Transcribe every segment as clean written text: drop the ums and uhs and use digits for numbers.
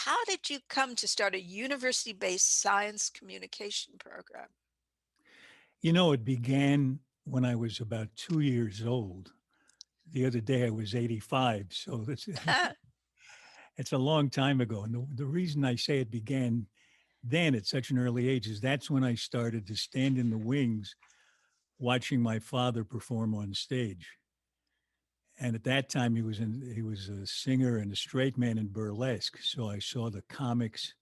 how did you come to start a university-based science communication program? It began when I was about 2 years old. The other day I was 85, so it's a long time ago. And the reason I say it began then at such an early age is that's when I started to stand in the wings watching my father perform on stage. And at that time he was a singer and a straight man in burlesque. So I saw the comics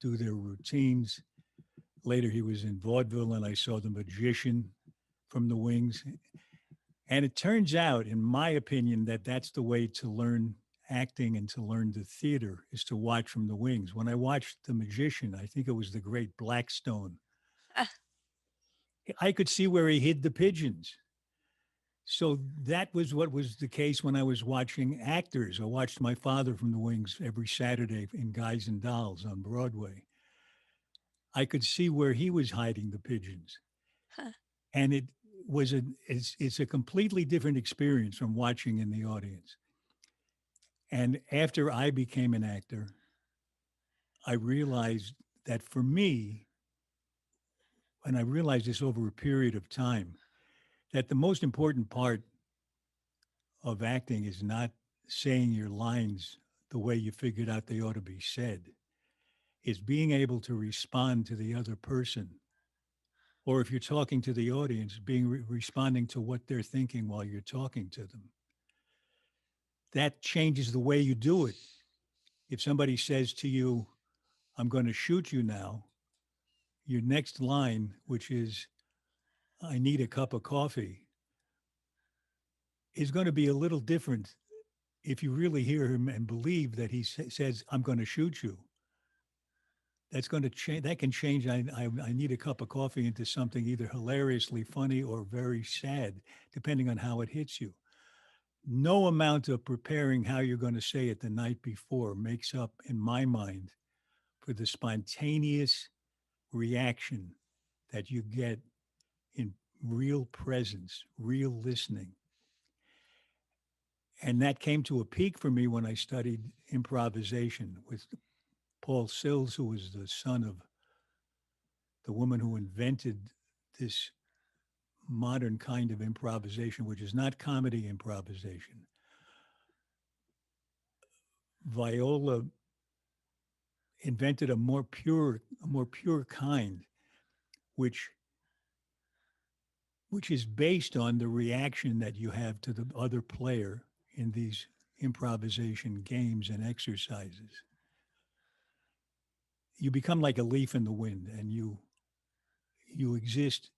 do their routines. Later he was in vaudeville and I saw the magician from the wings. And it turns out, in my opinion, that that's the way to learn acting and to learn the theater is to watch from the wings. When I watched The Magician, I think it was the great Blackstone, I could see where he hid the pigeons. So that was what was the case when I was watching actors. I watched my father from the wings every Saturday in Guys and Dolls on Broadway. I could see where he was hiding the pigeons. And it's a completely different experience from watching in the audience. And after I became an actor, I realized that for me, and I realized this over a period of time, that the most important part of acting is not saying your lines the way you figured out they ought to be said. Is being able to respond to the other person. Or if you're talking to the audience, responding to what they're thinking while you're talking to them. That changes the way you do it. If somebody says to you, I'm going to shoot you now, your next line, which is, I need a cup of coffee, is going to be a little different if you really hear him and believe that he says, I'm going to shoot you. That's going to change. That can change. I need a cup of coffee into something either hilariously funny or very sad, depending on how it hits you. No amount of preparing how you're going to say it the night before makes up, in my mind, for the spontaneous reaction that you get in real presence, real listening. And that came to a peak for me when I studied improvisation with Paul Sills, who was the son of the woman who invented this modern kind of improvisation, which is not comedy improvisation. Viola invented a more pure kind, which which is based on the reaction that you have to the other player in these improvisation games and exercises. You become like a leaf in the wind and you exist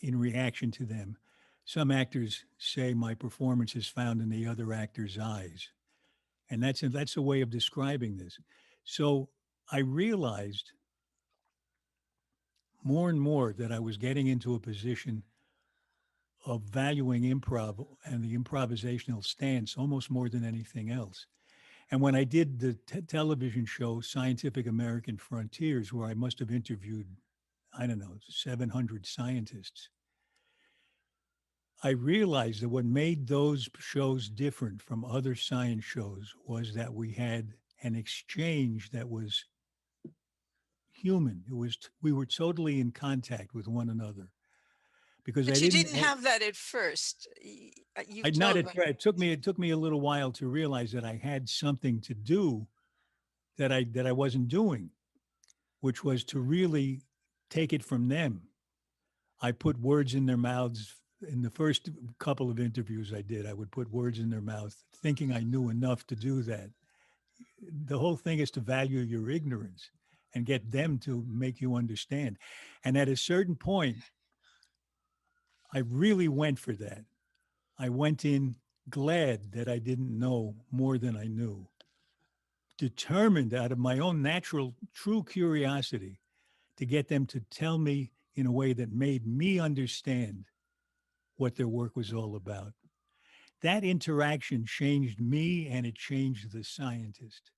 in reaction to them. Some actors say my performance is found in the other actor's eyes. And that's a way of describing this. So I realized more and more that I was getting into a position of valuing improv and the improvisational stance almost more than anything else. And when I did the television show Scientific American Frontiers, where I must have interviewed, I don't know, 700 scientists, I realized that what made those shows different from other science shows was that we had an exchange that was human. We were totally in contact with one another because But you didn't have that at first. I You've not told at me. it took me a little while to realize that I had something to do that I wasn't doing, which was to really take it from them. I put words in their mouths in the first couple of interviews I did. I would put words in their mouth, thinking I knew enough to do that. The whole thing is to value your ignorance and get them to make you understand. And at a certain point, I really went for that. I went in glad that I didn't know more than I knew, determined out of my own natural, true curiosity to get them to tell me in a way that made me understand what their work was all about. That interaction changed me and it changed the scientist.